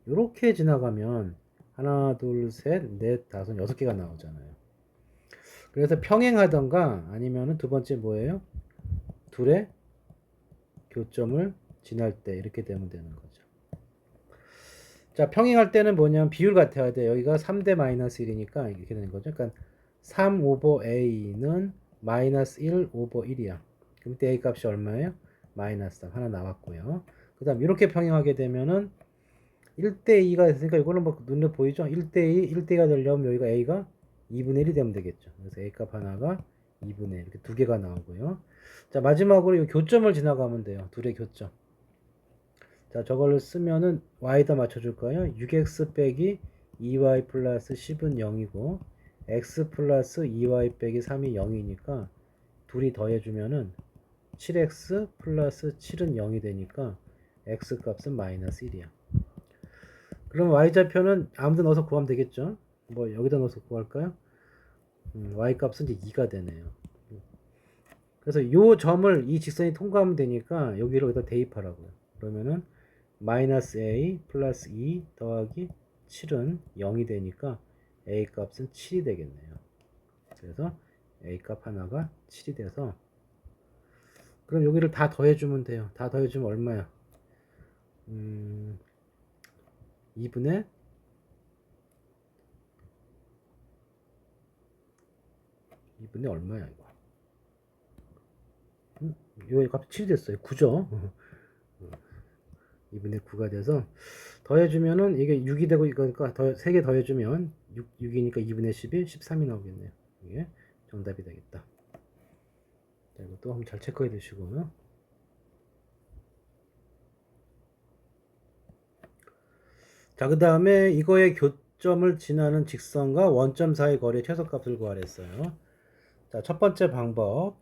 이렇게 지나가면 하나, 둘, 셋, 넷, 다섯, 6개가 나오잖아요. 그래서 평행하던가 아니면은 두 번째 뭐예요? 둘의 교점을 지날 때 이렇게 되면 되는 거죠. 자, 평행할 때는 뭐냐면 비율 같아야 돼. 여기가 3대 마이너스 1이니까 이렇게 되는 거죠. 그러니까 3 오버 a는 마이너스 1 오버 1이야. 그럼 때 a 값이 얼마예요? 마이너스 3 하나 나왔고요. 그 다음 이렇게 평행하게 되면은 1대2가 됐으니까 이거는 뭐 눈에 보이죠? 1대2, 1대2가 되려면 여기가 a가 2분의 1이 되면 되겠죠. 그래서 a 값 하나가 2분의 1 이렇게 두 개가 나오고요. 자, 마지막으로 이 교점을 지나가면 돼요. 둘의 교점. 자, 저걸로 쓰면은 y에다 맞춰줄까요? 6x 빼기 2y 플러스 10은 0이고 x 플러스 2y 빼기 3이 0이니까 둘이 더해주면은 7x 플러스 7은 0이 되니까 x 값은 마이너스 1이야. 그럼 y좌표는 아무데 넣어서 구하면 되겠죠? 뭐 여기다 넣어서 구할까요? y 값은 이제 2가 되네요. 그래서 이 점을 이 직선이 통과하면 되니까 여기로 여기다 대입하라고요. 그러면은 마이너스 a 플러스 2 더하기 7은 0이 되니까 a 값은 7이 되겠네요. 그래서 a 값 하나가 7이 돼서 그럼 여기를 다 더해주면 돼요. 다 더해주면 얼마야? 2분의 얼마야 이거? 이거 값이 7이 됐어요. 9죠? 2분의 9가 돼서 더해주면은 이게 6이 되고 이거니까 3개 더해주면 6이니까 2분의 11, 13이 나오겠네요. 이게 정답이 되겠다. 자, 이것도 한번 잘 체크해 두시고요. 자, 그 다음에 이거의 교점을 지나는 직선과 원점 사이 거리의 최소값을 구하랬어요. 자, 첫 번째 방법.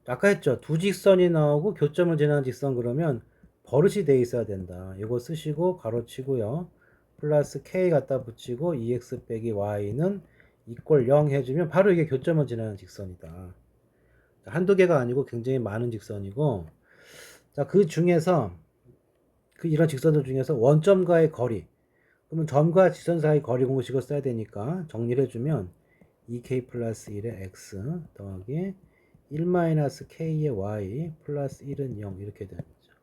아까 했죠. 두 직선이 나오고 교점을 지나는 직선 그러면 버릇이 돼 있어야 된다. 이거 쓰시고 가로치고요. 플러스 k 갖다 붙이고 2x 빼기 y는 이꼴 0 해주면 바로 이게 교점을 지나는 직선이다. 한두 개가 아니고 굉장히 많은 직선이고 자, 그 중에서 이런 직선들 중에서 원점과의 거리, 그러면 점과 직선 사이 거리 공식을 써야 되니까 정리를 해주면 2k 플러스 1의 x 더하기 1 마이너스 k의 y 플러스 1은 0 이렇게 되는 거죠.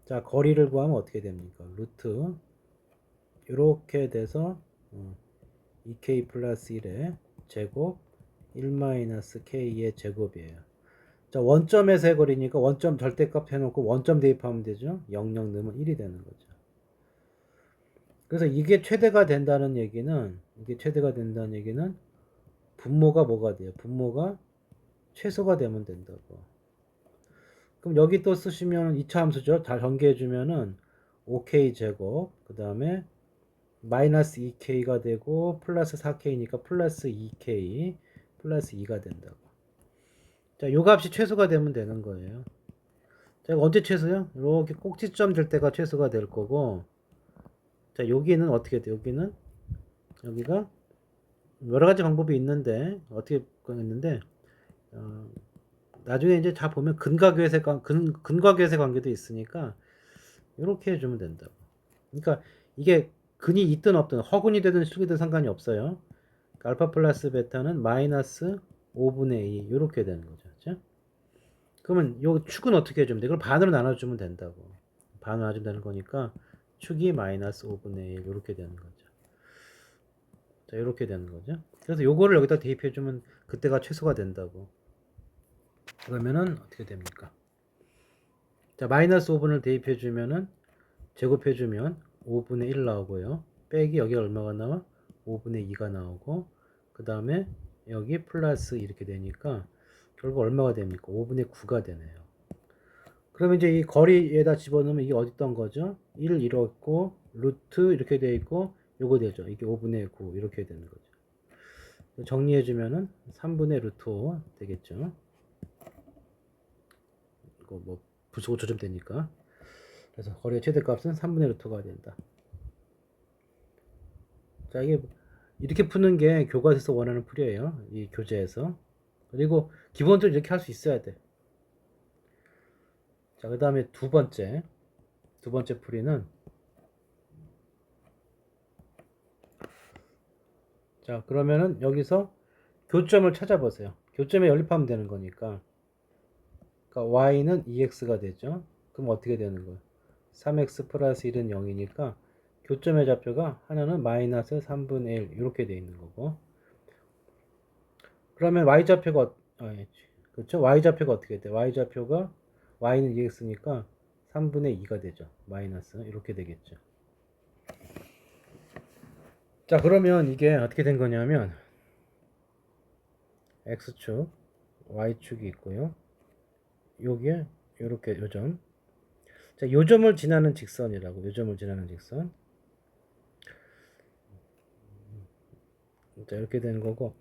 자, 거리를 구하면 어떻게 됩니까? 루트 이렇게 돼서 2k 플러스 1의 제곱 1 마이너스 k의 제곱이에요. 자, 원점에서의 거리니까 원점 절대값 해놓고 원점 대입하면 되죠. 0, 0 넣으면 1이 되는 거죠. 그래서 이게 최대가 된다는 얘기는 분모가 뭐가 돼요? 분모가 최소가 되면 된다고. 그럼 여기 또 쓰시면 2차 함수죠. 다 전개해주면은 5k 제곱 그 다음에 마이너스 2k가 되고 플러스 4k니까 플러스 2k 플러스 2가 된다고. 자, 요 값이 최소가 되면 되는 거예요. 자, 언제 최소요? 이렇게 꼭지점 될 때가 최소가 될 거고. 자, 여기는 어떻게 돼? 여기가 여러 가지 방법이 있는데 어떻게 있는데 나중에 이제 다 보면 근과계세 관계도 있으니까 이렇게 해주면 된다고. 그러니까 이게 근이 있든 없든 허근이 되든 실근이든 상관이 없어요. 그러니까 알파 플러스 베타는 마이너스 5분의 2 이렇게 되는 거죠. 그렇죠? 그러면 요 축은 어떻게 해주면 돼? 그럼 반으로 나눠주면 된다고. 반으로 나눠주면 되는 거니까 축이 마이너스 5분의 1 이렇게 되는 거죠. 자, 이렇게 되는 거죠. 그래서 요거를 여기다 대입해주면 그때가 최소가 된다고. 그러면은 어떻게 됩니까? 자, 마이너스 5분을 대입해주면은 제곱해주면 5분의 1 나오고요. 빼기 여기 얼마가 나와? 5분의 2가 나오고 그 다음에 여기 플러스 이렇게 되니까 결국 얼마가 됩니까? 5분의 9가 되네요. 그러면 이제 이 거리에다 집어넣으면 이게 어디 있던 거죠? 1 이렇고 루트 이렇게 돼 있고 요거 되죠. 이게 5분의 9 이렇게 되는 거죠. 정리해주면은 3분의 루트 5 되겠죠. 이거 뭐 부수고 조점 되니까. 그래서 거리의 최대값은 3분의 루트가 된다. 자, 이게 이렇게 푸는 게 교과서에서 원하는 풀이에요. 이 교재에서. 그리고 기본적으로 이렇게 할 수 있어야 돼. 자, 그 다음에 두 번째 풀이는 자, 그러면은 여기서 교점을 찾아보세요. 교점에 연립하면 되는 거니까. 그러니까 y는 2x가 되죠. 그럼 어떻게 되는 거예요? 3x 플러스 1은 0이니까 교점의 좌표가 하나는 마이너스 3분의 1 이렇게 돼 있는 거고. 그러면 y좌표가 그렇죠? y좌표가 어떻게 돼? y좌표가 y는 2x니까 3분의 2가 되죠. 마이너스 이렇게 되겠죠. 자, 그러면 이게 어떻게 된 거냐면 x축, y축이 있고요. 요게 요렇게 요점. 자, 요점을 지나는 직선이라고. 요점을 지나는 직선. 자, 이렇게 되는 거고.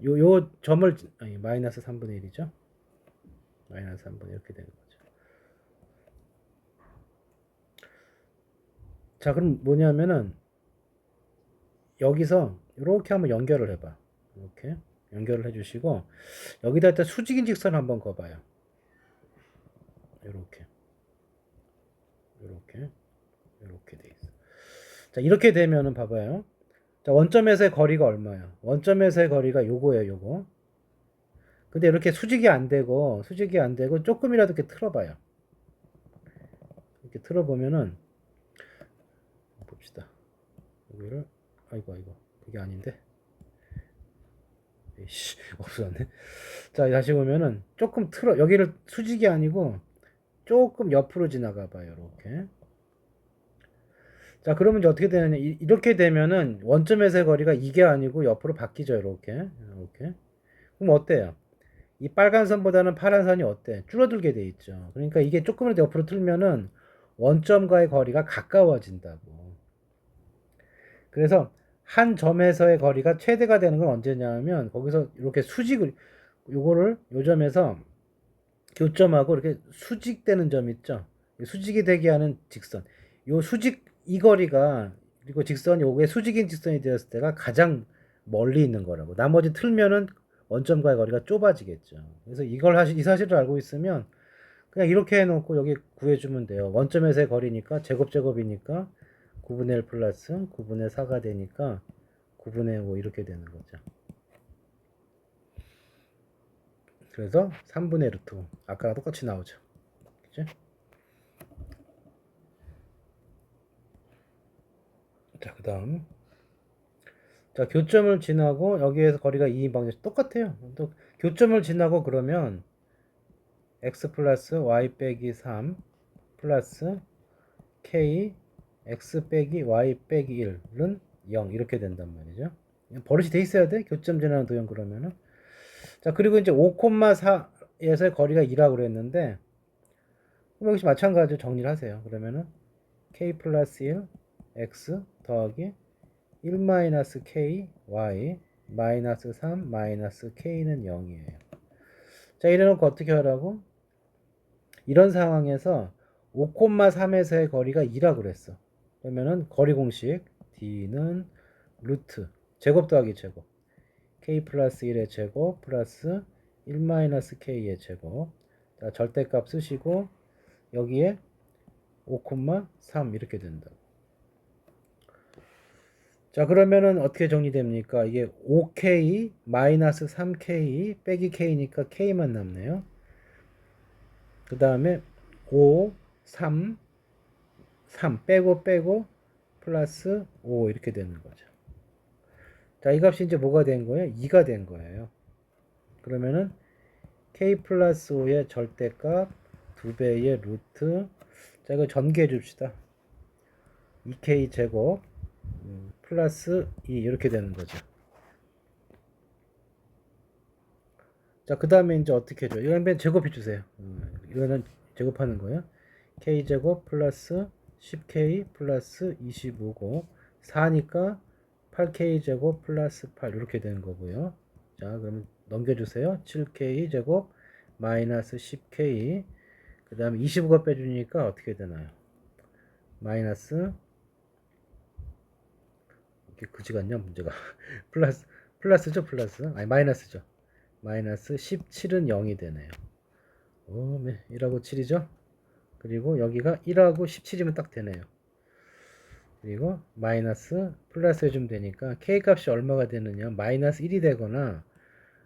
요 점을 마이너스 3분의 1이죠. 마이너스 3분의 1 이렇게 되는 거죠. 자, 그럼 뭐냐면은 여기서 이렇게 한번 연결을 해봐. 이렇게 연결을 해주시고 여기다 일단 수직인 직선 한번 그어봐요. 이렇게 돼 있어. 자, 이렇게 되면은 봐봐요. 자, 원점에서의 거리가 얼마야? 원점에서의 거리가 요거예요, 요거. 근데 이렇게 수직이 안 되고 조금이라도 이렇게 틀어봐요. 이렇게 틀어보면은 봅시다. 여기를 아이고 그게 아닌데. 이씨 없었네. 자, 다시 보면은 조금 틀어 여기를 수직이 아니고 조금 옆으로 지나가 봐요. 이렇게. 자, 그러면 이제 어떻게 되느냐? 이렇게 되면은 원점에서의 거리가 이게 아니고 옆으로 바뀌죠. 이렇게. 그럼 어때요? 이 빨간 선보다는 파란 선이 어때? 줄어들게 돼 있죠. 그러니까 이게 조금이라도 옆으로 틀면은 원점과의 거리가 가까워진다고. 그래서 한 점에서의 거리가 최대가 되는 건 언제냐면 거기서 이렇게 요거를 요 점에서 교점하고 이렇게 수직되는 점 있죠. 수직이 되게 하는 직선. 이 거리가 그리고 직선이 요게 수직인 직선이 되었을 때가 가장 멀리 있는 거라고. 나머지 틀면은 원점과의 거리가 좁아지겠죠. 그래서 이 사실을 알고 있으면 그냥 이렇게 해놓고 여기 구해주면 돼요. 원점에서의 거리니까 제곱이니까 9분의 1 플러스 9분의 4가 되니까 9분의 5 이렇게 되는 거죠. 그래서 3분의 루트 5 아까랑 똑같이 나오죠. 그죠? 자, 그 다음 자, 교점을 지나고 여기에서 거리가 2인 방정식 똑같아요. 또 교점을 지나고 그러면 x 플러스 y 빼기 3 플러스 k x 빼기 y 빼기 1은 0 이렇게 된단 말이죠. 버릇이 돼 있어야 돼. 교점 지나는 도형 그러면은. 자, 그리고 이제 5,4에서의 거리가 2라고 그랬는데 여기서 마찬가지로 정리를 하세요. 그러면은 k 플러스 1 x 더하기 1 마이너스 k y 마이너스 3 마이너스 k는 0이에요. 자, 이래놓고 어떻게 하라고? 이런 상황에서 5,3에서의 거리가 2라고 그랬어. 그러면은 거리 공식 d는 루트 제곱 더하기 제곱 k 플러스 1의 제곱 플러스 1 마이너스 k의 제곱. 자, 절대값 쓰시고 여기에 5,3 이렇게 된다. 자, 그러면은 어떻게 정리됩니까? 이게 5k 마이너스 3k 빼기 k니까 k만 남네요. 그 다음에 5, 3 빼고 플러스 5 이렇게 되는 거죠. 자, 이 값이 이제 뭐가 된 거예요? 2가 된 거예요. 그러면은 k 플러스 5의 절대값 2배의 루트. 자, 이거 전개해 줍시다. 2k 제곱 플러스 2 이렇게 되는 거죠. 자, 그 다음에 이제 어떻게 해줘요? 이건 그냥 제곱해 주세요. 이거는 제곱하는 거예요. k제곱 플러스 10k 플러스 25고 4니까 8k제곱 플러스 8 이렇게 되는 거고요. 자, 그러면 넘겨주세요. 7k 제곱 마이너스 10k 그 다음에 25가 빼주니까 어떻게 되나요? 마이너스 이렇게 그지 같냐 문제가 플러스죠 플러스 아니 마이너스죠. 마이너스 17은 0이 되네요. 오, 네. 1하고 7이죠. 그리고 여기가 1하고 17이면 딱 되네요. 그리고 마이너스 플러스 해주면 되니까 k 값이 얼마가 되느냐 마이너스 1이 되거나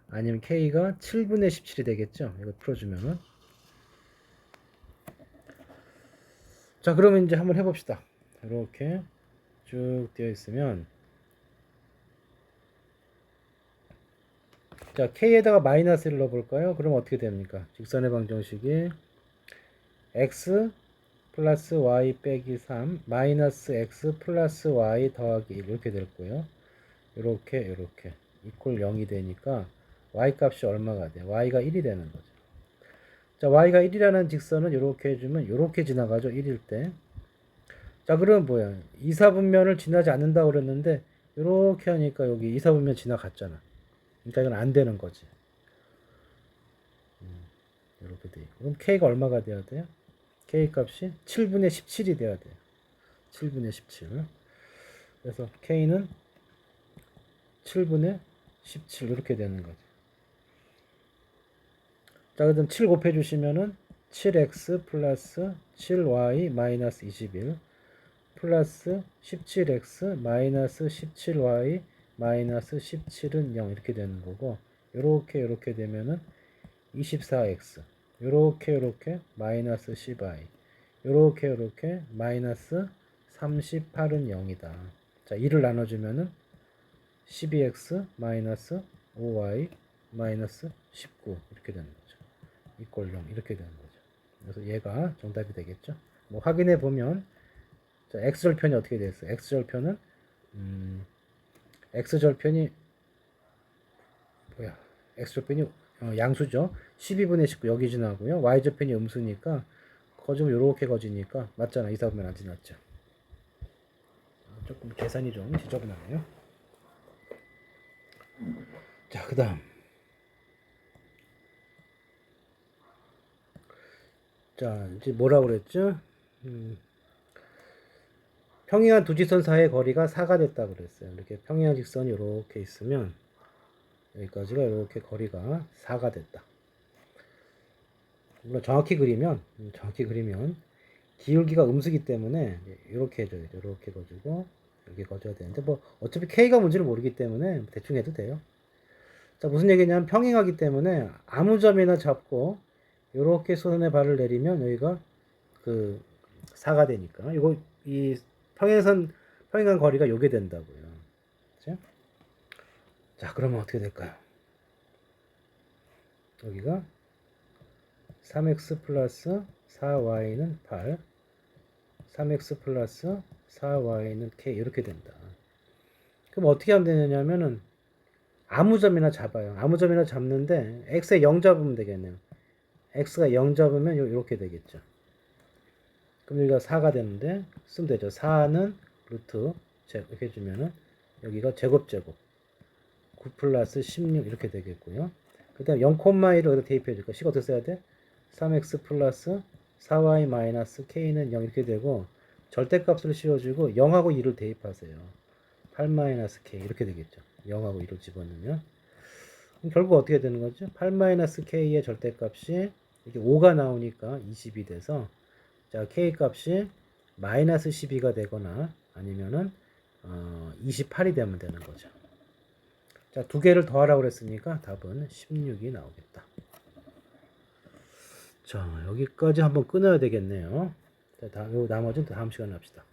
아니면 k가 7분의 17이 되겠죠. 이거 풀어주면은 자, 그러면 이제 한번 해봅시다. 이렇게 쭉 되어 있으면 자, k에다가 마이너스를 넣어볼까요? 그럼 어떻게 됩니까? 직선의 방정식이 x 플러스 y 빼기 3 마이너스 x 플러스 y 더하기 1 이렇게 될 거예요. 이렇게 이퀄 0이 되니까 y 값이 얼마가 돼? y가 1이 되는 거죠. 자, y가 1이라는 직선은 이렇게 해주면 이렇게 지나가죠. 1일 때. 자, 그러면 뭐야? 이사분면을 지나지 않는다고 그랬는데 이렇게 하니까 여기 이사분면 지나갔잖아. 그러니까 이건 안 되는 거지. 이렇게 돼. 그럼 k가 얼마가 돼야 돼요? k 값이 7분의 17이 돼야 돼요. 7분의 17. 그래서 k는 7분의 17 이렇게 되는 거죠. 자, 그럼 7 곱해 주시면은 7x 플러스 7y 마이너스 21 플러스 17x 마이너스 17y 마이너스 17은 0 이렇게 되는 거고 요렇게 되면은 24x 요렇게 마이너스 10i 요렇게 마이너스 38은 0이다. 자, 2를 나눠주면은 12x 마이너스 5y 마이너스 19 이렇게 되는 거죠. 이꼴 0 이렇게 되는 거죠. 그래서 얘가 정답이 되겠죠. 뭐 확인해 보면 자, x절편이 어떻게 됐어요? x절편은 x절편이 뭐야? x절편이 양수죠. 12분의 19 여기 지나고요. y절편이 음수니까 거주면 요렇게 거지니까 맞잖아. 이사분면 안 지났죠. 조금 계산이 좀 지저분하네요. 자, 그 다음 자, 이제 뭐라고 그랬죠? 평행한 두 직선 사이의 거리가 4가 됐다 그랬어요. 이렇게 평행한 직선이 이렇게 있으면 여기까지가 이렇게 거리가 4가 됐다. 물론 정확히 그리면 기울기가 음수기 때문에 이렇게 해줘야 돼. 이렇게 거주고 여기 거줘야 되는데 뭐 어차피 K가 뭔지를 모르기 때문에 대충 해도 돼요. 자, 무슨 얘기냐면 평행하기 때문에 아무 점이나 잡고 이렇게 손에 발을 내리면 여기가 그 4가 되니까 이거 이 평행한 거리가 요게 된다고요. 그죠? 자, 그러면 어떻게 될까요? 여기가 3x 플러스 4y는 8, 3x 플러스 4y는 k 이렇게 된다. 그럼 어떻게 하면 되냐면은 아무 점이나 잡아요. 아무 점이나 잡는데 x에 0 잡으면 되겠네요. x가 0 잡으면 이렇게 되겠죠. 그럼 여기가 4가 되는데 쓰면 되죠. 4는 루트 이렇게 해주면은 여기가 제곱 9 플러스 16 이렇게 되겠고요. 그 다음 0,1을 여기다 대입해 줄까? 식 어떻게 써야 돼? 3x 플러스 4y 마이너스 k는 0 이렇게 되고 절대값을 씌워주고 0하고 2를 대입하세요. 8 마이너스 k 이렇게 되겠죠. 0하고 2를 집어넣으면 그럼 결국 어떻게 되는 거죠? 8 마이너스 k의 절대값이 이게 5가 나오니까 20이 돼서 자 k 값이 마이너스 12가 되거나 아니면은 28이 되면 되는 거죠. 자, 두 개를 더하라고 그랬으니까 답은 16이 나오겠다. 자, 여기까지 한번 끊어야 되겠네요. 자, 나머지는 다음 시간에 합시다.